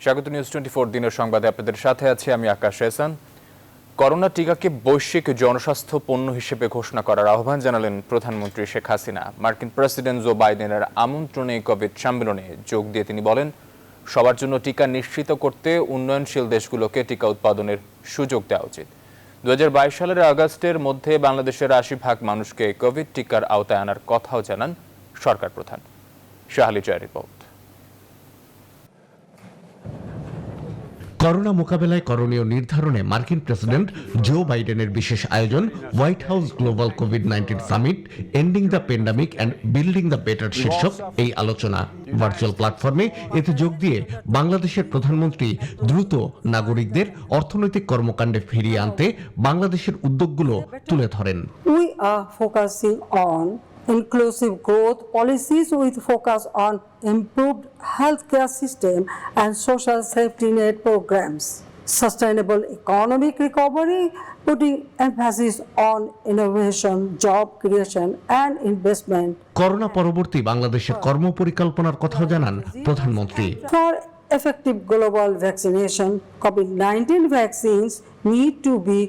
স্বাগত নিউজ 24 দিনের সংবাদে আপনাদের সাথে আছি আমি আকাশ এহসান। করোনা টিকাকে বৈশ্বিক জনস্বাস্থ্য পণ্য হিসেবে ঘোষণা করার আহ্বান জানালেন প্রধানমন্ত্রী শেখ হাসিনা। মার্কিন প্রেসিডেন্ট জো বাইডেনের আমন্ত্রণে কোভিড সম্মেলনে যোগ দিয়ে তিনি বলেন, সবার জন্য টিকা নিশ্চিত করতে উন্নয়নশীল দেশগুলোকে টিকা উৎপাদনের সুযোগ দেওয়া উচিত। 2022 সালের আগস্টের মধ্যে বাংলাদেশের 80% মানুষকে কোভিড টিকার আওতায় আনার কথাও জানান সরকার প্রধান। শাহালি জয়ের রিপোর্ট। করোনা মোকাবেলায় করণীয় নির্ধারণে মার্কিন প্রেসিডেন্ট জো বাইডেনের বিশেষ আয়োজন white house global COVID-19 summit ending the pandemic and building the better শীর্ষক এই আলোচনা। ভার্চুয়াল প্ল্যাটফর্মে এতে যোগ দিয়ে বাংলাদেশের প্রধানমন্ত্রী দ্রুত নাগরিকদের অর্থনৈতিক কর্মকাণ্ডে ফিরিয়ে আনতে বাংলাদেশের উদ্যোগগুলো তুলে ধরেন। We are focusing on inclusive growth policies with focus on improved healthcare system and social safety net programs, sustainable economic recovery, putting emphasis on innovation, job creation and investment. Corona পরবর্তী বাংলাদেশের কর্মপরিকল্পনার কথাও জানান প্রধানমন্ত্রী। For effective global vaccination, COVID-19 vaccines need to be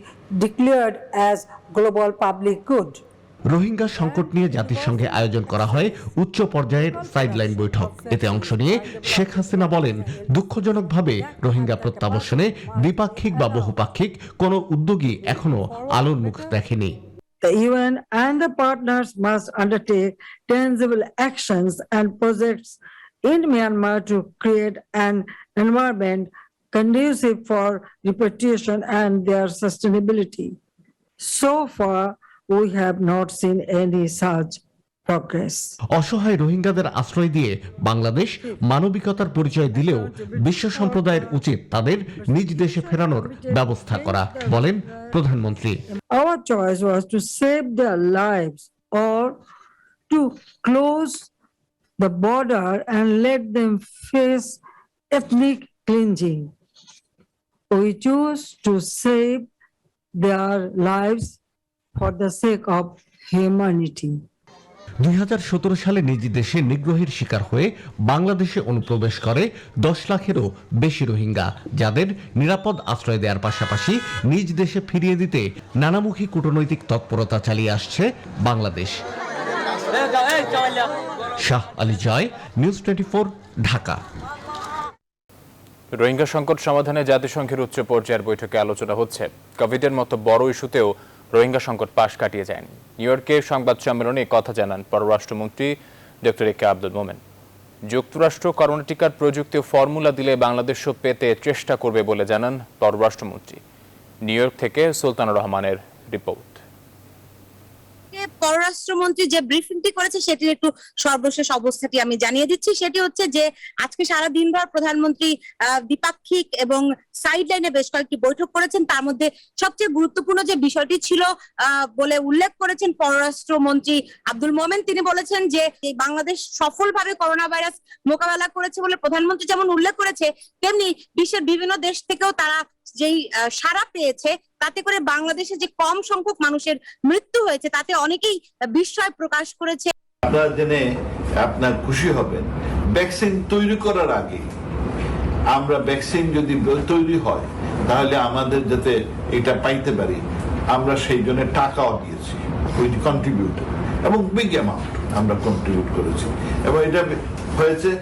declared as global public good. Rohingya সংকট নিয়ে জাতিসংঘে আয়োজন করা হয় উচ্চ পর্যায়ের সাইডলাইন বৈঠক। এতে অংশ নিয়ে শেখ হাসিনা বলেন, দুঃখজনকভাবে রোহিঙ্গা প্রত্যাবাসনে দ্বিপাক্ষিক বা বহুপাক্ষিক কোনো উদ্যোগই এখনো আলোর মুখ দেখেনি। The UN and the partners must undertake tangible actions and projects in Myanmar to create an environment conducive for repatriation and their sustainability. So far, we have not seen any such progress. অসহায় রোহিঙ্গাদের আশ্রয় দিয়ে বাংলাদেশ মানবিকতার পরিচয় দিলেও বিশ্ব সম্প্রদায়ের উচিত তাদের নিজ দেশে ফেরানোর ব্যবস্থা করা, বলেন প্রধানমন্ত্রী। Our choice was to save their lives or to close the border and let them face ethnic cleansing. We choose to save their lives for the sake of humanity. 2017 সালে নিজ দেশে নিগ্রহের শিকার হয়ে বাংলাদেশে অনুপ্রবেশ করে 10 লাখেরও বেশি রোহিঙ্গা, যাদের নিরাপদ আশ্রয় দেওয়ার পাশাপাশি নিজ দেশে ফিরিয়ে দিতে নানামুখী কূটনৈতিক তৎপরতা চালিয়ে আসছে বাংলাদেশ। শাহ আলী জয়, নিউজ 24, ঢাকা। রোহিঙ্গা সংকট সমাধানে জাতিসংঘের উচ্চ পর্যায়ের বৈঠকে আলোচনা হচ্ছে। কোভিডের মতো বড় ইস্যুতেও রোহিঙ্গা সংকট পাশ কাটিয়ে যায়নি। নিউ ইয়র্কে সংবাদ সম্মেলনে কথা জানান পররাষ্ট্রমন্ত্রী ডক্টর এ কে আব্দুল মোমেন। যুক্তরাষ্ট্র করোনা টিকার প্রযুক্তি ও ফর্মুলা দিলে বাংলাদেশও পেতে চেষ্টা করবে বলে জানান পররাষ্ট্রমন্ত্রী। নিউ ইয়র্ক থেকে সুলতানুর রহমানের রিপোর্ট। পররাষ্ট্রমন্ত্রী যে ব্রিফিংটি করেছে সেটির একটু সর্বশেষ অবস্থাটি আমি জানিয়ে দিচ্ছি। সেটি হচ্ছে যে আজকে সারা দিনভর প্রধানমন্ত্রী দ্বিপাক্ষিক এবং সাইডলাইনে বেশ কয়েকটি বৈঠক করেছেন। তার মধ্যে সবচেয়ে গুরুত্বপূর্ণ যে বিষয়টি ছিল বলে উল্লেখ করেছেন পররাষ্ট্রমন্ত্রী আব্দুল মোমেন। তিনি বলেছেন যে বাংলাদেশ সফলভাবে করোনা ভাইরাস মোকাবেলা করেছে বলে প্রধানমন্ত্রী যেমন উল্লেখ করেছে, তেমনি বিশ্বের বিভিন্ন দেশ থেকেও তারা যেই সাড়া পেয়েছে, তাতে করে বাংলাদেশে যে কম সংখ্যক মানুষের মৃত্যু হয়েছে তাতে অনেকেই বিস্ময় প্রকাশ করেছে। আপনারা জেনে আপনার খুশি হবেন, ভ্যাকসিন তৈরি করার আগে আমরা ভ্যাকসিন যদি তৈরি হয় তাহলে আমাদের যাতে এটা পাইতে পারি আমরা সেই জন্য টাকাও দিয়েছি, উই কন্ট্রিবিউট, এবং বিগ অ্যামাউন্ট আমরা কন্ট্রিবিউট করেছি। এবং এটা হয়েছে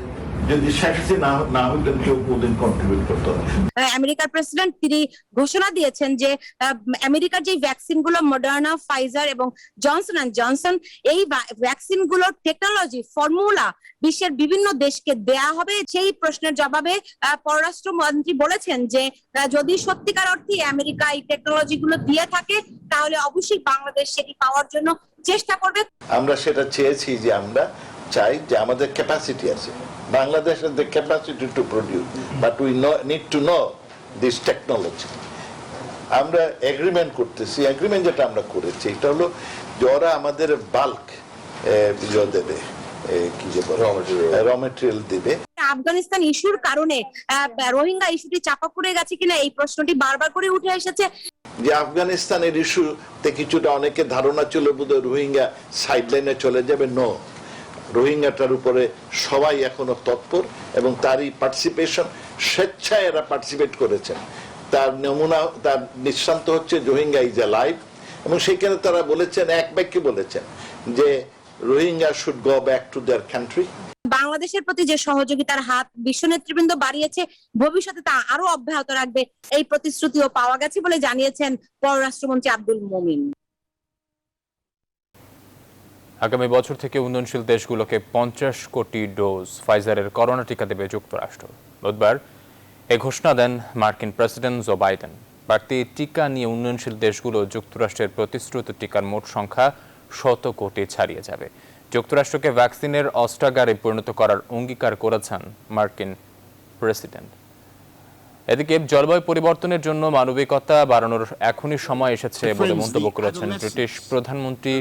যদি শেখাচ্ছি না হইতেন কেউ কোনদিন কন্ট্রিবিউট করতে হবে। আমেরিকার প্রেসিডেন্ট তিনি ঘোষণা দিয়েছেন যে আমেরিকার যে ভ্যাকসিন গুলো মডার্না, ফাইজার এবং জনসন অ্যান্ড জনসন, এই ভ্যাকসিন গুলোর টেকনোলজি ফর্মুলা বিশ্বের বিভিন্ন দেশকে দেয়া হবে। সেই প্রশ্নের জবাবে পররাষ্ট্রমন্ত্রী বলেছেন যে যদি সত্যিকার অর্থে আমেরিকা এই টেকনোলজি গুলো দিয়ে থাকে তাহলে অবশ্যই বাংলাদেশ সেটি পাওয়ার জন্য চেষ্টা করবে। আমরা সেটা চেয়েছি যে আমরা চাই যে আমাদের ক্যাপাসিটি আছে, Bangladesh has the capacity to produce, but we need to know this technology. আমরা এগ্রিমেন্ট করতেছি, এগ্রিমেন্ট যেটা আমরা করেছি এটা হলো যে ওরা আমাদের বাল্ক দেবে, কি যে বলে র মেটেরিয়াল দেবে। আফগানিস্তান ইস্যুর কারণে রোহিঙ্গা ইস্যুটি চাপা পড়ে গেছে কিনা এই প্রশ্নটি বারবার করে উঠে এসেছে। যে আফগানিস্তানের ইস্যুতে কিছুটা অনেকের ধারণা ছিল বোধহয় রোহিঙ্গা সাইডলাইনে চলে যাবে। নো, রোহিঙ্গাটার উপরে সবাই এখনো তৎপর এবং তারই পার্টিসিপেশন, স্বেচ্ছায় এরা পার্টিসিপেট করেছেন। তার নমুনা, তার দৃষ্টান্ত হচ্ছে রোহিঙ্গা ইজ এ লাইফ, এবং সেখানে তারা বলেছেন, এক বাক্যে বলেছেন যে Rohingya should go back to their country. বাংলাদেশের প্রতি যে সহযোগিতার হাত বিশ্ব নেতৃবৃন্দ বাড়িয়েছে, ভবিষ্যতে তা আরো অব্যাহত রাখবে এই প্রতিশ্রুতিও পাওয়া গেছে বলে জানিয়েছেন পররাষ্ট্রমন্ত্রী আব্দুল মোমিন। আগামী বছর থেকে উন্নয়নশীল দেশগুলোকে 50 কোটি ডোজ ফাইজারের করোনা টিকা দেবে যুক্তরাষ্ট্র। বুধবার এ ঘোষণা দেন মার্কিন প্রেসিডেন্ট জো বাইডেন। বাড়তি টিকা নিয়ে উন্নয়নশীল দেশগুলো যুক্তরাষ্ট্রের প্রতিশ্রুত টিকার মোট সংখ্যা 100 কোটি ছাড়িয়ে যাবে। যুক্তরাষ্ট্রকে ভ্যাকসিনের অস্ত্রাগারে পরিণত করার অঙ্গীকার করেছেন মার্কিন প্রেসিডেন্ট। এদিকে জলবায়ু পরিবর্তনের জন্য মানবিকতা বাড়ানোর এখনই সময় এসেছে বলে মন্তব্য করেছেন ব্রিটিশ প্রধানমন্ত্রী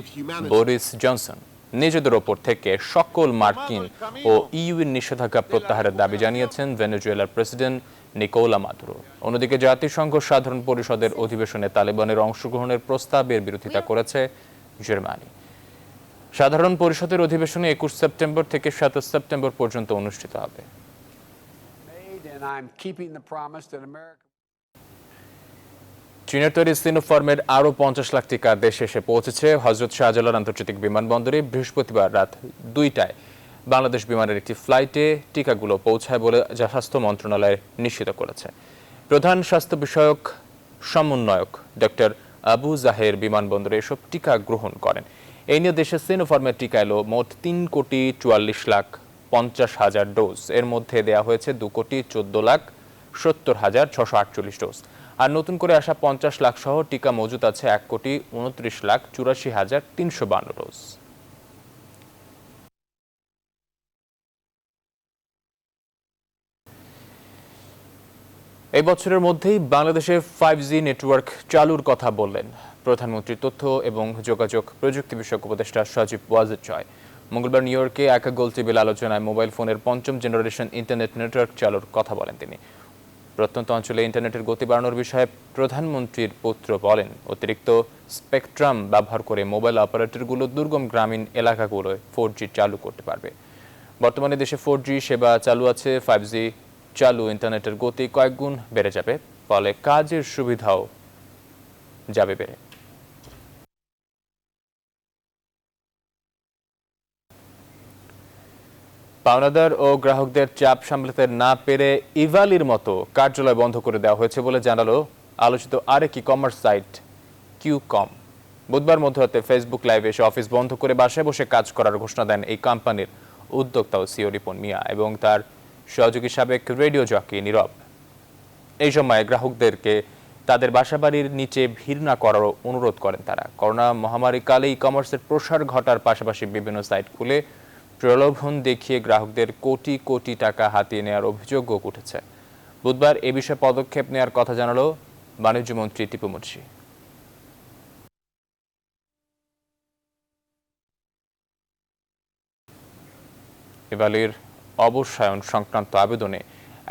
বরিস জনসন। নিজেদের ওপর থেকে সকল মার্কিন ও ইইউর নিষেধাজ্ঞা প্রত্যাহারের দাবি জানিয়েছেন ভেনেজুয়েলার প্রেসিডেন্ট নিকোলা মাদুরো। অন্যদিকে জাতিসংঘ সাধারণ পরিষদের অধিবেশনে তালেবানের অংশগ্রহণের প্রস্তাবের বিরোধিতা করেছে জার্মানি। সাধারণ পরিষদের অধিবেশনে 21 সেপ্টেম্বর থেকে 27 সেপ্টেম্বর পর্যন্ত অনুষ্ঠিত হবে। চীনের তৈরি সিনোফার্মের আরও 50 লাখ টিকা দেশে এসে পৌঁছেছে। হজরত শাহজালাল আন্তর্জাতিক বিমানবন্দরে বৃহস্পতিবার রাত 2টায় বাংলাদেশ বিমানের একটি ফ্লাইটে টিকাগুলো পৌঁছায় বলে স্বাস্থ্য মন্ত্রণালয় নিশ্চিত করেছে। প্রধান স্বাস্থ্য বিষয়ক সমন্বয়ক ডক্টর আবু জাহের বিমানবন্দরে এসব টিকা গ্রহণ করেন। এই নিয়ে দেশে সিনোফার্মের টিকা এলো মোট 3,44,50,000 ডোজ। এর মধ্যে দেয়া হয়েছে 2,14,70,648 ডোজ। আর নতুন করে আসা 50 লাখ সহ টিকা মজুত আছে 1,29,84,352 ডোজ। এই বছরের মধ্যেই বাংলাদেশে 5G নেটওয়ার্ক চালুর কথা বললেন প্রধানমন্ত্রী তথ্য এবং যোগাযোগ প্রযুক্তি বিষয়ক উপদেষ্টা সজীব ওয়াজেদ জয়। মঙ্গলবার নিউ ইয়র্কে একা গোল টেবিল আলোচনায় মোবাইল ফোনের 5ম জেনারেশন ইন্টারনেট নেটওয়ার্ক চালুর কথা বলেন তিনি। প্রত্যন্ত অঞ্চলে ইন্টারনেটের গতি বাড়ানোর বিষয়ে প্রধানমন্ত্রীর পুত্র বলেন, অতিরিক্ত স্পেকট্রাম ব্যবহার করে মোবাইল অপারেটরগুলো দুর্গম গ্রামীণ এলাকাগুলোয় 4G চালু করতে পারবে। বর্তমানে দেশে 4G সেবা চালু আছে। 5G চালু ইন্টারনেটের গতি কয়েক গুণ বেড়ে যাবে, ফলে কাজের সুবিধাও যাবে বেড়ে। পাওনাদার ও গ্রাহকদের চাপ সামলাতে না পেরে ইভালির মতো কার্যালয় বন্ধ করে দেওয়া হয়েছে বলে জানালো আলোচিত আরেক ই কমার্স সাইট কিউকম। বুধবার মধ্যরাতে ফেসবুক লাইভে এসে অফিস বন্ধ করে বাসায় বসে কাজ করার ঘোষণা দেন এই কোম্পানির উদ্যোক্তা ও সিও রিপন মিয়া এবং তার সহযোগী সাবেক রেডিও জকি নীরব। এই সময় গ্রাহকদেরকে তাদের বাসাবাড়ির নিচে ভিড় না করার অনুরোধ করেন তারা। করোনা মহামারী কালে ই কমার্সের প্রসার ঘটার পাশাপাশি বিভিন্ন সাইট খুলে প্রলোভন দেখিয়ে গ্রাহকদের কোটি কোটি টাকা হাতিয়ে নেওয়ার অভিযোগও উঠেছে। বুধবার এ বিষয়ে পদক্ষেপ নেওয়ার কথা জানালো বাণিজ্যমন্ত্রী টিপু মুর্শি। ইভালির অবসায়ন সংক্রান্ত আবেদনে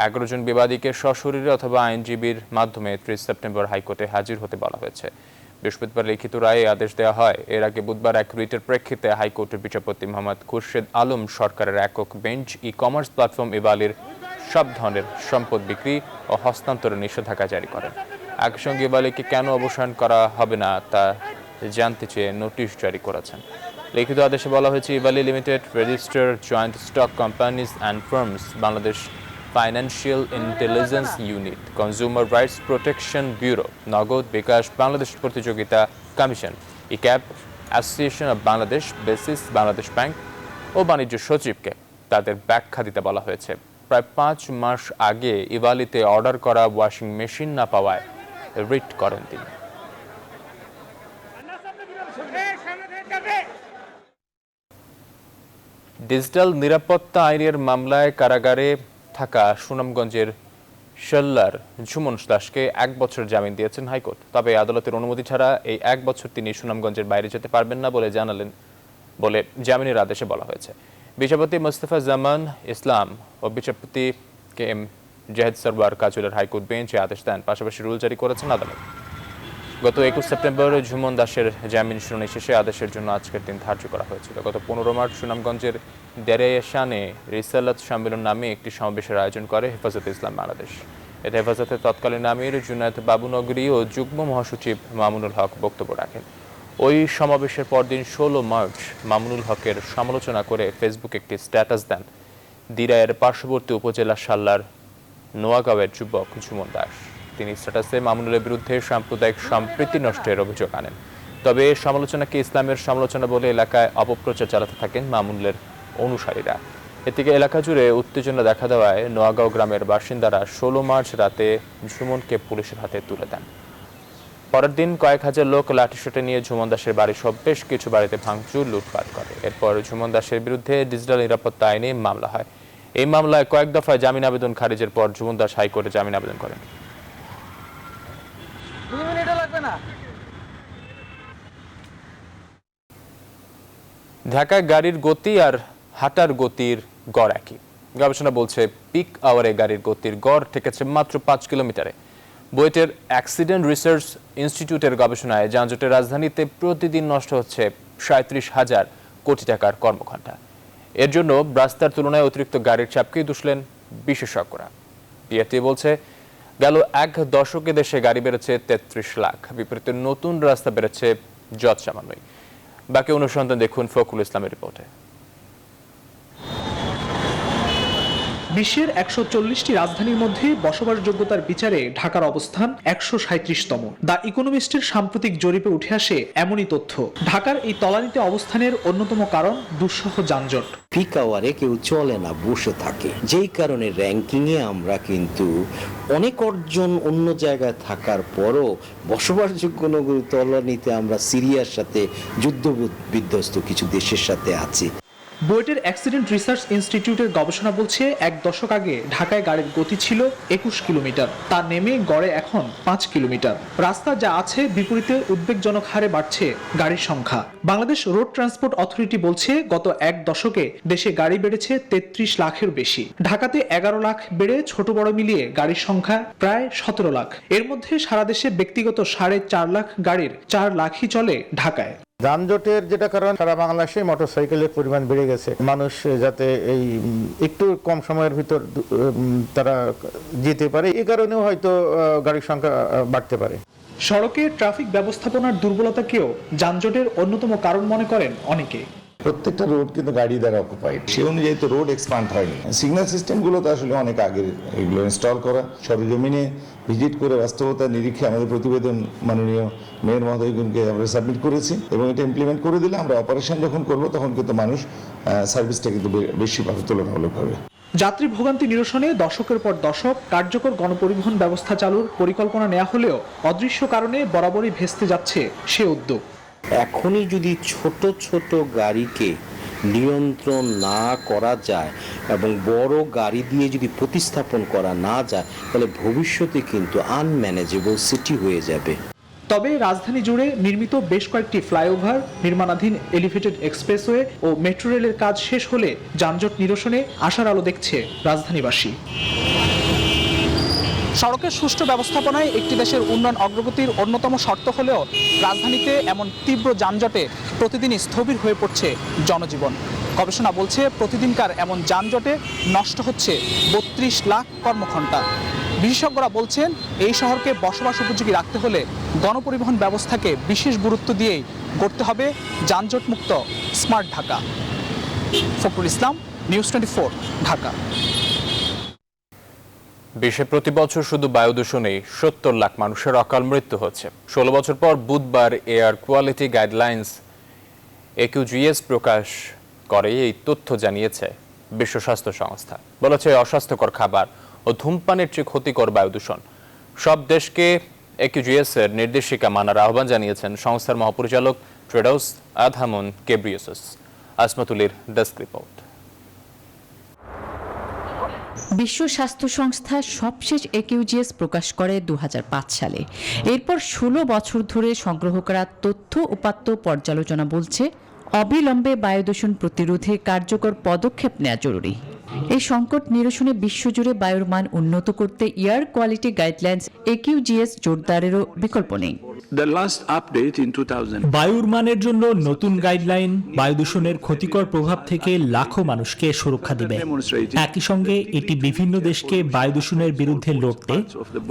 11 জন বিবাদীকে সশরীরে অথবা আইনজীবীর মাধ্যমে 30 সেপ্টেম্বর হাইকোর্টে হাজির হতে বলা হয়েছে। বৃহস্পতিবার লিখিত রায়ে আদেশ দেওয়া হয়। এর আগে বুধবার এক রিটের প্রেক্ষিতে হাইকোর্টের বিচারপতি মোহাম্মদ খুরশেদ আলম সরকারের একক বেঞ্চ ই কমার্স প্ল্যাটফর্ম ইভালির সব ধরনের সম্পদ বিক্রি ও হস্তান্তরের নিষেধাজ্ঞা জারি করেন। একই সঙ্গে ইভালিকে কেন অবসায়ন করা হবে না তা জানতে চেয়ে নোটিশ জারি করেছেন। লিখিত আদেশে বলা হয়েছে, Evaly limited register joint stock companies and firms, Bangladesh financial intelligence unit, consumer rights protection bureau, Nagad bKash Bangladesh প্রতিযোগিতা কমিশন, eCAB, association of Bangladesh, BASIS Bangladesh bank ও বাণিজ্য সচিবকে তাদের ব্যাখ্যা দিতে বলা হয়েছে। প্রায় 5 মাস আগে ইভালিতে অর্ডার করা ওয়াশিং মেশিন না পাওয়ায় রিট করেন তিনি। ডিজিটাল নিরাপত্তা আইনের মামলায় কারাগারে থাকা সুনামগঞ্জের শল্লার ঝুমন দাসকে 1 বছর জামিন দিয়েছেন হাইকোর্ট। তবে আদালতের অনুমতি ছাড়া এই 1 বছর তিনি সুনামগঞ্জের বাইরে যেতে পারবেন না বলে জামিনের আদেশে বলা হয়েছে। বিচারপতি মোস্তফা জামান ইসলাম ও বিচারপতি KM জাহেদ সরওয়ার কাজুলের হাইকোর্ট বেঞ্চে আদেশ দেন, পাশাপাশি রুল জারি করেছেন আদালত। গত 21 সেপ্টেম্বর ঝুমন দাসের জামিন শুনানি শেষে আদেশের জন্য আজকের দিন ধার্য করা হয়েছিল। গত 15 মার্চ সুনামগঞ্জের দেরেশানে রিসালাত সম্মেলন নামে একটি সমাবেশের আয়োজন করে হেফাজতে ইসলাম বাংলাদেশ। এতে হেফাজতের তৎকালীন আমির জুনায়েদ বাবুনগরী ও যুগ্ম মহাসচিব মামুনুল হক বক্তব্য রাখেন। ওই সমাবেশের পরদিন 16 মার্চ মামুনুল হকের সমালোচনা করে ফেসবুকে একটি স্ট্যাটাস দেন দিরাইয়ের পার্শ্ববর্তী উপজেলা সাল্লার নোয়াগাঁওয়ের যুবক ঝুমন দাস। তিনি স্ট্যাটাসে মামুনুলের বিরুদ্ধে সাম্প্রদায়িক সম্প্রীতি নষ্টের অভিযোগ আনেন। তবে এই সমালোচনাকে ইসলামের সমালোচনা বলে এলাকায় অপপ্রচার চালাতে থাকেন মামুনুলের অনুসারীরা। এদিকে এলাকা জুড়ে উত্তেজনা দেখা দেওয়ায় নোয়াগাঁও গ্রামের বাসিন্দারা 16 মার্চ রাতে ঝুমনকে পুলিশের হাতে তুলে দেন। পরের দিন কয়েক হাজার লোক লাঠিসোঁটা নিয়ে ঝুমন দাসের বাড়ি সহ বেশ কিছু বাড়িতে ভাঙচুর লুটপাট করে। এরপর ঝুমন দাসের বিরুদ্ধে ডিজিটাল নিরাপত্তা আইনে মামলা হয়। এই মামলায় কয়েক দফায় জামিন আবেদন খারিজের পর ঝুমন দাস হাইকোর্টে জামিন আবেদন করেন। ঢাকায় গাড়ির গতি আর হাঁটার গতির গড় একই। গবেষণা বলছে পিক আওয়ারে গাড়ির গতির গড় ঠেকেছে মাত্র 5 কিলোমিটারে। বুয়েটের অ্যাক্সিডেন্ট রিসার্চ ইনস্টিটিউটের গবেষণায় যানজটের রাজধানীতে প্রতিদিন নষ্ট হচ্ছে 37,000 কোটি টাকার কর্মঘণ্টা। এর জন্য রাস্তার তুলনায় অতিরিক্ত গাড়ির চাপকেই দুষলেন বিশেষজ্ঞরা। বিআরটি বলছে গেল 1 দশকে দেশে গাড়ি বেড়েছে 33 লাখ, বিপরীতে নতুন রাস্তা বেড়েছে যৎ সামান্যই। বাকি অনুসন্ধান দেখুন ফখরুল ইসলামের রিপোর্টে। বিশ্বের 140টি রাজধানীর মধ্যে বসবাসযোগ্যতার বিচারে ঢাকার অবস্থান 137তম। দ্য ইকোনমিস্টের সাম্প্রতিক জরিপে উঠে আসে এমনই তথ্য। ঢাকার এই তলানিতে অবস্থানের অন্যতম কারণ দুঃসহ যানজট। পিক আওয়ারে কেউ চলে না, বসে থাকে, যেই কারণে র্যাঙ্কিংয়ে আমরা কিন্তু অনেক অর্জন অন্য জায়গায় থাকার পরও বসবাসযোগ্য নগরী তলানিতে আমরা সিরিয়ার সাথে যুদ্ধ বিধ্বস্ত কিছু দেশের সাথে আছি। বুয়েটের অ্যাক্সিডেন্ট রিসার্চ ইনস্টিটিউটের গবেষণা বলছে 1 দশক আগে ঢাকায় গাড়ির গতি ছিল 21 কিলোমিটার, তা নেমে গড়ে এখন 5 কিলোমিটার। রাস্তা যা আছে বিপরীতে উদ্বেগজনক হারে বাড়ছে গাড়ির সংখ্যা। বাংলাদেশ রোড ট্রান্সপোর্ট অথরিটি বলছে গত 1 দশকে দেশে গাড়ি বেড়েছে 33 লাখের বেশি। ঢাকাতে 11 লাখ বেড়ে ছোট বড় মিলিয়ে গাড়ির সংখ্যা প্রায় 17 লাখ। এর মধ্যে সারা দেশে ব্যক্তিগত 4.5 লাখ গাড়ির 4 লাখই চলে ঢাকায়। যানজটের যেটা কারণ সারা বাংলাদেশে মোটরসাইকেলের পরিমাণ বেড়ে গেছে। মানুষ যাতে এই একটু কম সময়ের ভিতর তারা যেতে পারে, এই কারণেও হয়তো গাড়ির সংখ্যা বাড়তে পারে। সড়কে ট্রাফিক ব্যবস্থাপনার দুর্বলতাকেও যানজটের অন্যতম কারণ মনে করেন অনেকে। প্রত্যেকটা রোড কিন্তু গাড়ি দ্বারা অকুপাইড, সে অনুযায়ী তো রোড এক্সপান্ড হয়নি। সিগন্যাল সিস্টেমগুলো তো আসলে অনেক আগের, এগুলো ইনস্টল করা, সরেজমিনে ভিজিট করে বাস্তবতা নিরীক্ষে আমাদের প্রতিবেদন মাননীয় মেয়র মহোদয়কে আমরা সাবমিট করেছি এবং এটা ইমপ্লিমেন্ট করে দিলে আমরা অপারেশন যখন করব তখন কিন্তু মানুষ সার্ভিসটা কিন্তু বেশি পাবে তুলনামূলকভাবে। যাত্রী ভোগান্তি নিরসনে দশকের পর দশক কার্যকর গণপরিবহন ব্যবস্থা চালুর পরিকল্পনা নেওয়া হলেও অদৃশ্য কারণে বরাবরই ভেস্তে যাচ্ছে সে উদ্যোগ। এখনই যদি ছোট ছোট গাড়িকে নিয়ন্ত্রণ না করা যায় এবং বড় গাড়ি দিয়ে যদি প্রতিস্থাপন করা না যায় তাহলে ভবিষ্যতে কিন্তু আনম্যানেজেবল সিটি হয়ে যাবে। তবে রাজধানী জুড়ে নির্মিত বেশ কয়েকটি ফ্লাইওভার, নির্মাণাধীন এলিভেটেড এক্সপ্রেসওয়ে ও মেট্রো রেলের কাজ শেষ হলে যানজট নিরসনে আশার আলো দেখছে রাজধানীবাসী। সড়কের সুষ্ঠু ব্যবস্থাপনায় একটি দেশের উন্নয়ন অগ্রগতির অন্যতম শর্ত হলেও রাজধানীতে এমন তীব্র যানজটে প্রতিদিনই স্থবির হয়ে পড়ছে জনজীবন। গবেষণা বলছে প্রতিদিনকার এমন যানজটে নষ্ট হচ্ছে 32 লাখ কর্মঘণ্টা। বিশেষজ্ঞরা বলছেন এই শহরকে বসবাস উপযোগী রাখতে হলে গণপরিবহন ব্যবস্থাকে বিশেষ গুরুত্ব দিয়েই গড়তে হবে যানজটমুক্ত স্মার্ট ঢাকা। ফখরুল ইসলাম, নিউজ 24, ঢাকা। বিশ্বে প্রতি বছর শুধু বায়ু দূষণেই 70 লাখ মানুষের অকাল মৃত্যু হচ্ছে। 16 বছর পর বুধবার এয়ার কোয়ালিটি গাইডলাইন্স AQGS প্রকাশ করে এই তথ্য জানিয়েছে বিশ্ব স্বাস্থ্য সংস্থা। বলেছে অস্বাস্থ্যকর খাবার ও ধূমপানের চেয়ে ক্ষতিকর বায়ু দূষণ। সব দেশকে AQGS এর নির্দেশিকা মানার আহ্বান জানিয়েছেন সংস্থার মহাপরিচালক ট্রেডাউস আধামন কেব্রিয়াসস। আসমাতুলির ডেস্ক রিপোর্ট। বিশ্ব স্বাস্থ্য সংস্থা সবশেষ AQGS প্রকাশ করে 2005 সালে। এরপর 16 বছর ধরে সংগ্রহ করা তথ্য উপাত্ত পর্যালোচনা বলছে অবিলম্বে বায়ু দূষণ প্রতিরোধে কার্যকর পদক্ষেপ নেওয়া জরুরি। এই সংকট নিরসনে বিশ্বজুড়ে বায়ুর মান উন্নত করতে এয়ার কোয়ালিটি গাইডলাইন্স AQGS জোরদারেরও বিকল্প নেই। The last update in 2000. বায়ুর মানের জন্য নতুন গাইডলাইন বায়ু দূষণের ক্ষতিকর প্রভাব থেকে লাখো মানুষকে সুরক্ষা দেবে। একই সঙ্গে এটি বিভিন্ন দেশকে বায়ু দূষণের বিরুদ্ধে লড়তে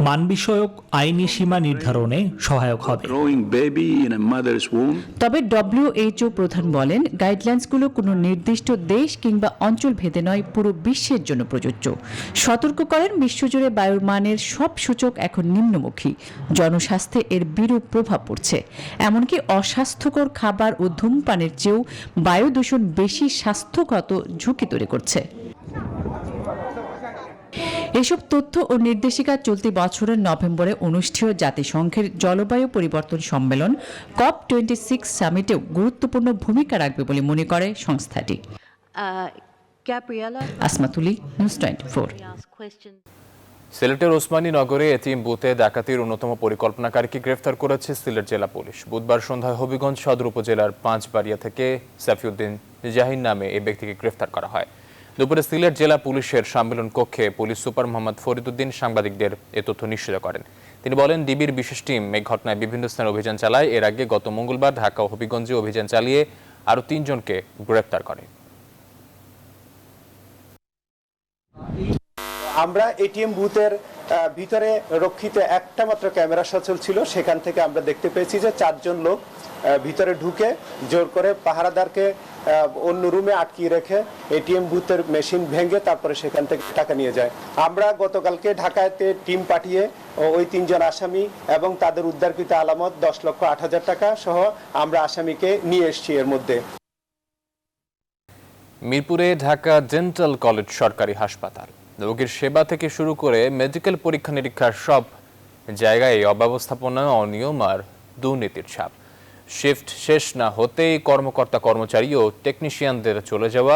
মান বিষয়ক আইনি সীমা নির্ধারণে সহায়ক হবে। Growing baby in a mother's womb. তবে WHO প্রধান বলেন গাইডলাইন্সগুলো কোনো নির্দিষ্ট দেশ কিংবা অঞ্চল ভেদে নয়, পুরো বিশ্বের জন্য প্রযোজ্য। সতর্ক করেন বিশ্বজুড়ে বায়ুর মানের সব সূচক এখন নিম্নমুখী, জনস্বাস্থ্যে এর বিরূপ প্রভাব পড়ছে। এমনকি অস্বাস্থ্যকর খাবার ও ধূমপানের চেয়েও বায়ু দূষণ বেশি স্বাস্থ্যগত ঝুঁকি তৈরি করছে। এসব তথ্য ও নির্দেশিকা চলতি বছরের নভেম্বরে অনুষ্ঠেয় জাতিসংঘের জলবায়ু পরিবর্তন সম্মেলন COP26 সামিটেও গুরুত্বপূর্ণ ভূমিকা রাখবে বলে মনে করে সংস্থাটি। আসমাতুলি, নিউজ 24। সিলেটের ওসমানী নগরে এটিএম বুথে ডাকাতির অন্যতম পরিকল্পনাকারীকে গ্রেফতার করেছে সিলেট জেলা পুলিশ। বুধবার সন্ধ্যায় হবিগঞ্জ সদর উপজেলার পাঁচবাড়িয়া থেকে সাফিউদ্দিন জাহিন নামে এই ব্যক্তিকে গ্রেফতার করা হয়। দুপুরে সিলেট জেলা পুলিশের সম্মেলন কক্ষে পুলিশ সুপার মোহাম্মদ ফরিদউদ্দিন সাংবাদিকদের এ তথ্য নিশ্চিত করেন। তিনি বলেন, ডিবির বিশেষ টিম এই ঘটনায় বিভিন্ন স্থানে অভিযান চালায়। এর আগে গত মঙ্গলবার ঢাকা ও হবিগঞ্জে অভিযান চালিয়ে আরও 3 জনকে গ্রেফতার করে। আমরা এটিএম বুথের ভিতরে রক্ষিত একটা মাত্র ক্যামেরা সচল ছিল, সেখান থেকে আমরা দেখতে পেয়েছি যে 4 জন লোক ভিতরে ঢুকে জোর করে পাহারাদারকে অন্য রুমে আটকিয়ে রেখে এটিএম বুথের মেশিন ভেঙে তারপরে সেখান থেকে টাকা নিয়ে যায়। আমরা গতকালকে ঢাকাতে টিম পাঠিয়ে ওই 3 জন আসামি এবং তাদের উদ্ধারকৃত আলামত 10,08,000 টাকা সহ আমরা আসামিকে নিয়ে এসেছি। এর মধ্যে মিরপুরে ঢাকা ডেন্টাল কলেজ সরকারি হাসপাতাল রোগীর সেবা থেকে শুরু করে মেডিকেল পরীক্ষা নিরীক্ষার সব জায়গায় অব্যবস্থাপনা, অনিয়ম আর দুর্নীতির ছাপ। শিফট শেষ না হতেই কর্মকর্তা কর্মচারী ও টেকনিশিয়ানদের চলে যাওয়া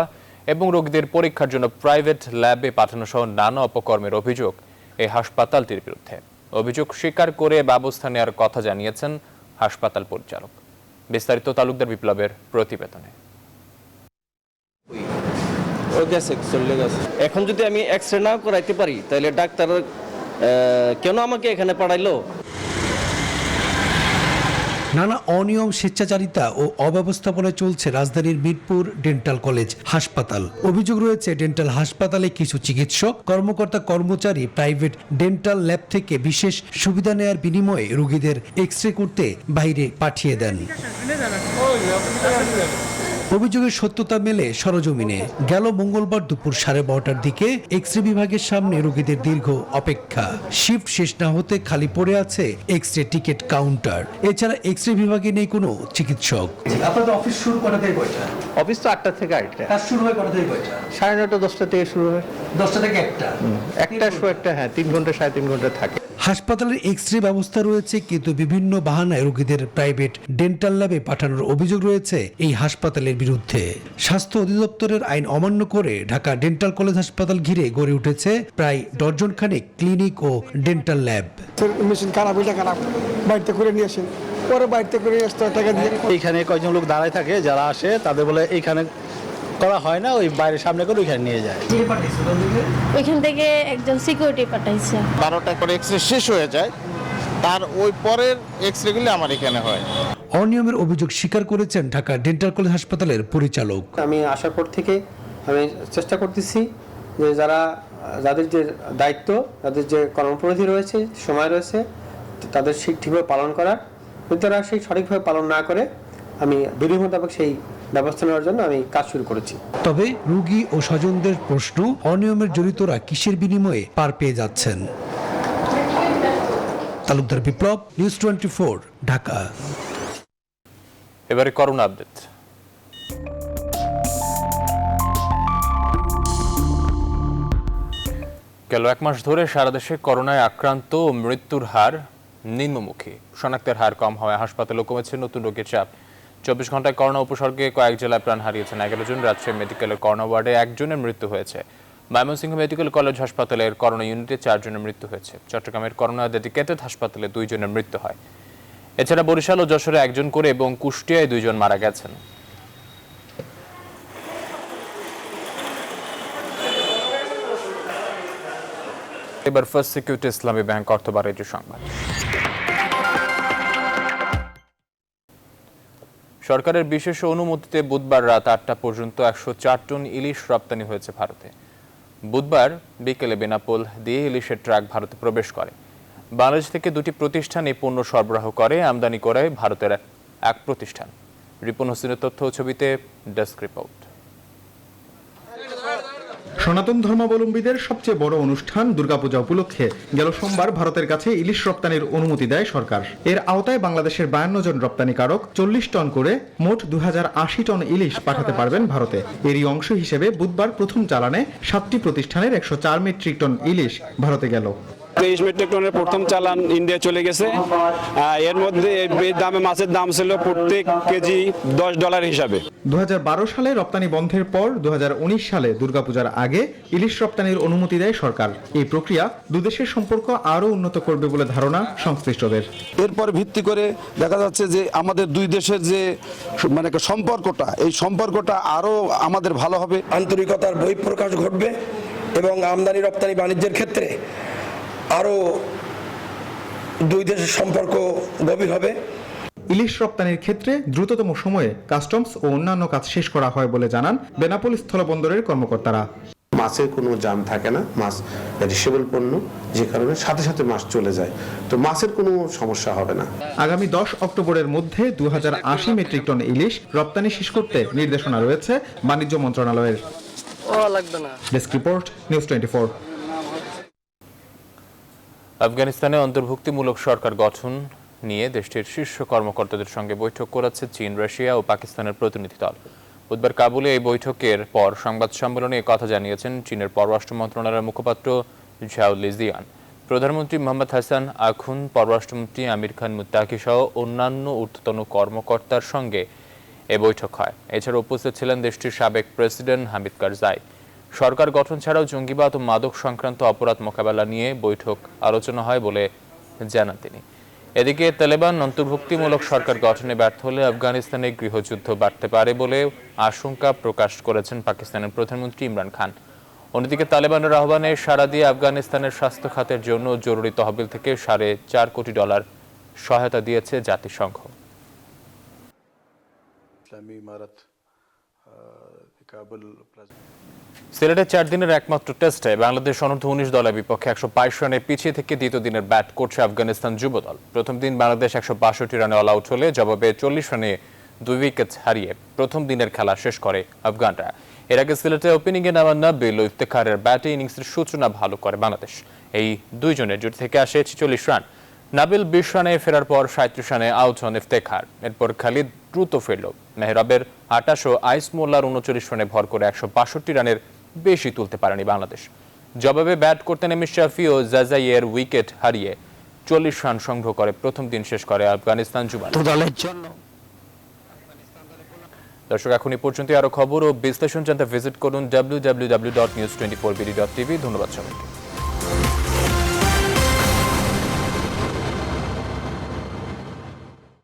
এবং রোগীদের পরীক্ষার জন্য প্রাইভেট ল্যাবে পাঠানো সহ নানা অপকর্মের অভিযোগ এই হাসপাতালটির বিরুদ্ধে। অভিযোগ স্বীকার করে ব্যবস্থা নেওয়ার কথা জানিয়েছেন হাসপাতাল পরিচালক। বিস্তারিত তালুকদার বিপ্লবের প্রতিবেদনে। এখন যদি আমি এক্সরে না করাইতে পারি তাহলে ডাক্তার কেন আমাকে এখানে পাঠাইলো? নানা অনিয়ম, স্বেচ্ছাচারিতা ও অব্যবস্থাপনায় চলছে রাজধানীর মিরপুর ডেন্টাল কলেজ হাসপাতাল। অভিযোগ রয়েছে ডেন্টাল হাসপাতালে কিছু চিকিৎসক, কর্মকর্তা কর্মচারী প্রাইভেট ডেন্টাল ল্যাব থেকে বিশেষ সুবিধা নেয়ার বিনিময়ে রোগীদের এক্সরে করতে বাইরে পাঠিয়ে দেন। অভিযোগের সত্যতা মেলে সরজমিনে। গেল মঙ্গলবার দুপুর 12:30টার দিকে এক্সরে বিভাগের সামনে রোগীদের দীর্ঘ অপেক্ষা। শিফট শেষ না হতে খালি পড়ে আছে এক্সরে টিকিট কাউন্টার। এছাড়া এক্সরে বিভাগে নেই কোনো চিকিৎসক। আপনাদের অফিস শুরু করা থেকে কয়টা? অফিস তো 8টা থেকে 8টা। কাজ শুরু হয় কটা থেকে কয়টা? 9:30 10টা থেকে শুরু হয়। 10টা থেকে 1টা। একটা শো একটা, হ্যাঁ 3 ঘন্টা 3.5 ঘন্টা থাকে। হাসপাতালের এক্সরে ব্যবস্থা রয়েছে, কিন্তু বিভিন্ন বাহানায় রোগীদের প্রাইভেট ডেন্টাল ল্যাবে পাঠানোর অভিযোগ রয়েছে এই হাসপাতালের বিরুদ্ধে। স্বাস্থ্য অধিদপ্তরের আইন অমান্য করে ঢাকা ডেন্টাল কলেজ হাসপাতাল ঘিরে গড়ে উঠেছে প্রায় ডজনখানেক ক্লিনিক ও ডেন্টাল ল্যাব। মেশিন খারাপ হইলে খারাপ, বাড়িতে করে নিয়ে আসেন, পরে বাড়িতে করে আসতে টাকা দিয়ে। এইখানে কয়েকজন লোক দাঁড়ায় থাকে, যারা আসে তাদের বলে এইখানে করা হয় না, ওই বাইরের সামনে করে ওইখানে নিয়ে যায়। ওইখান থেকে একজন সিকিউরিটি পাঠাইছে। 12টা করে এক্সরে শেষ হয়ে যায়, তার ওই পরের এক্সরেগুলি আমার এখানে হয়। অনিয়মের অভিযোগ স্বীকার করেছেন ঢাকা ডেন্টাল কলেজ হাসপাতালের পরিচালক। আমি আসার পর থেকে আমি চেষ্টা করতেছি যে যাদের যে দায়িত্ব, যাদের যে কর্মপরিধি রয়েছে, সময় রয়েছে, তাদের ঠিকভাবে পালন করার। যদি তারা সেই সঠিকভাবে পালন না করে, আমি বিধি মোতাবেক সেই ব্যবস্থা নেওয়ার জন্য আমি কাজ শুরু করেছি। তবে রোগী ও স্বজনদের প্রশ্ন, অনিয়মের জড়িতরা কিসের বিনিময়ে পার পেয়ে যাচ্ছেন? তালুকদার বিপ্লব, নিউজ 24, ঢাকা। এবারে করোনা আপডেট। গেল 1 মাস ধরে সারা দেশে করোনায় আক্রান্ত ও মৃত্যুর হার নিম্নমুখী। শনাক্তের হার কম হওয়ায় হাসপাতালে কমেছে নতুন রোগীর চাপ। 24 ঘন্টায় করোনা উপসর্গে কয়েক জেলায় প্রাণ হারিয়েছেন 11 জন। রাজশাহী মেডিকেলের করোনা ওয়ার্ডে 1 জনের মৃত্যু হয়েছে। ময়মনসিংহ মেডিকেল কলেজ হাসপাতালের করোনা ইউনিটে 4 জনের মৃত্যু হয়েছে। চট্টগ্রামের করোনা ডেডিকেটেড হাসপাতালে 2 জনের মৃত্যু হয়। এছাড়া বরিশাল ও যশোরে 1 জন করে এবং কুষ্টিয়ায় 2 জন মারা গেছেন। এবার ফার্স্ট সিকিউরিটি ইসলামী ব্যাংক অর্থ বাণিজ্য সংবাদ। সরকারের বিশেষ অনুমতিতে বুধবার রাত 8টা পর্যন্ত 104 টন ইলিশ রপ্তানি হয়েছে ভারতে। বুধবার বিকেলে বেনাপোল দিয়ে ইলিশের ট্রাক ভারতে প্রবেশ করে। বাংলাদেশ থেকে দুটি প্রতিষ্ঠান এই পণ্য সরবরাহ করে, আমদানি করে ভারতের এক প্রতিষ্ঠান। রিপন হোসেনের তথ্য ও ছবিতে ডেস্ক রিপোর্ট। সনাতন ধর্মাবলম্বীদের সবচেয়ে বড় অনুষ্ঠান দুর্গাপূজা উপলক্ষে গেল সোমবার ভারতের কাছে ইলিশ রপ্তানির অনুমতি দেয় সরকার। এর আওতায় বাংলাদেশের 52 জন রপ্তানিকারক 40 টন করে মোট 2080 টন ইলিশ পাঠাতে পারবেন ভারতে। এরই অংশ হিসেবে বুধবার প্রথম চালানে 7টি প্রতিষ্ঠানের 104 মেট্রিক টন ইলিশ ভারতে গেল। 23 মেট্রিক টনের প্রথম চালান ইন্ডিয়া চলে গেছে। এর মধ্যে দামে মাছের দাম ছিল প্রত্যেক কেজি $10 হিসাবে। 2012 সালে রপ্তানি বন্ধের পর 2019 সালে দুর্গাপূজার আগে ইলিশ রপ্তানির অনুমতি দেয় সরকার। এই প্রক্রিয়া দুদেশের সম্পর্ক আরও উন্নত করবে বলে ধারণা সংশ্লিষ্টদের। এরপর ভিত্তি করে দেখা যাচ্ছে যে আমাদের দুই দেশের যে মানে সম্পর্কটা, এই সম্পর্কটা আরও আমাদের ভালো হবে, আন্তরিকতার বহিঃপ্রকাশ ঘটবে এবং আমদানি রপ্তানি বাণিজ্যের ক্ষেত্রে আরও দুই দেশের সম্পর্ক গভীর হবে। ইলিশ রপ্তানির ক্ষেত্রে দ্রুততম সময়ে কাস্টমস ও অন্যান্য কাজ শেষ করা হয় বলে জানান বেনাপোল স্থলবন্দরের কর্মকর্তারা। মাছের কোনো জাম থাকে না, মাছ রিসেবল পণ্য, যে কারণে সাথে সাথে মাছ চলে যায়, তো মাছের কোনো সমস্যা হবে না। আগামী 10 অক্টোবরের মধ্যে 2080 মেট্রিক টন ইলিশ রপ্তানি শেষ করতে নির্দেশনা রয়েছে বাণিজ্য মন্ত্রণালয়ের। Desk report, news 24। আফগানিস্তানে অন্তর্ভুক্তিমূলক সরকার গঠন নিয়ে দেশটির শীর্ষ কর্মকর্তাদের সঙ্গে বৈঠক করেছে চীন, রাশিয়া ও পাকিস্তানের প্রতিনিধি দল। বুধবার কাবুলে এই বৈঠকের পর সংবাদ সম্মেলনে কথা জানিয়েছেন চীনের পররাষ্ট্র মন্ত্রণালয়ের মুখপাত্র ঝাও লিজিয়ান। প্রধানমন্ত্রী মোহাম্মদ হাসান আখুন, পররাষ্ট্রমন্ত্রী আমির খান মুত্তাকি সহ অন্যান্য ঊর্ধ্বতন কর্মকর্তার সঙ্গে এ বৈঠক হয়। এছাড়া উপস্থিত ছিলেন দেশটির সাবেক প্রেসিডেন্ট হামিদ কারজাই। সরকার গঠন ছাড়াও জঙ্গিবাদ ও মাদক সংক্রান্ত অপরাধ মোকাবেলা নিয়ে বৈঠক আলোচনা হয় বলে জানান তিনি। এদিকে তালেবান অন্তর্ভুক্তিমূলক সরকার গঠনে ব্যর্থ হলে আফগানিস্তানে গৃহযুদ্ধ বাড়তে পারে বলে আশঙ্কা প্রকাশ করেছেন পাকিস্তানের প্রধানমন্ত্রী ইমরান খান। অন্যদিকে তালেবানের আহ্বানে সাড়া দিয়ে আফগানিস্তানের স্বাস্থ্য খাতের জন্য জরুরি তহবিল থেকে $4.5 কোটি সহায়তা দিয়েছে জাতিসংঘ। সিলেটে 4 দিনের একমাত্র টেস্টে বাংলাদেশ অনূর্ধ্ব 19 দলের বিপক্ষে 122 রানে পিছিয়ে থেকে দ্বিতীয় দিনের ব্যাট করছে আফগানিস্তান যুব দল। প্রথম দিন বাংলাদেশ 162 রানে অল আউট হলে জবাবে 40 রানে 2 উইকেট হারিয়ে প্রথম দিনের খেলা শেষ করে আফগানরা। এর আগে সিলেটে ওপেনিংয়ে নামা নাবিল ও ইফতেখারের ব্যাটে ইনিংসের সূচনা ভালো করে বাংলাদেশ। এই দুইজনের জুটি থেকে আসে 46 রান। নাবিল 20 রানে ফেরার পর 37 রানে আউট হন ইফতেখার। এরপর খালিদ দ্রুত ফেরল। মেহরাবের 28 ও আইস মোল্লার 39 রানে ভর করে 162 রানের বেশি তুলতে পারেনি বাংলাদেশ। জবাবে ব্যাট করতে নেমে শাফি ও জাজাইয়ের উইকেট হারিয়ে 40 রান সংগ্রহ করে প্রথম দিন শেষ করে আফগানিস্তান যুব দলের জন্য। দর্শক, এখন এই পর্যন্ত আরো খবর ও বিশ্লেষণ জানতে ভিজিট করুন www.news24bd.tv। ধন্যবাদ সবাইকে।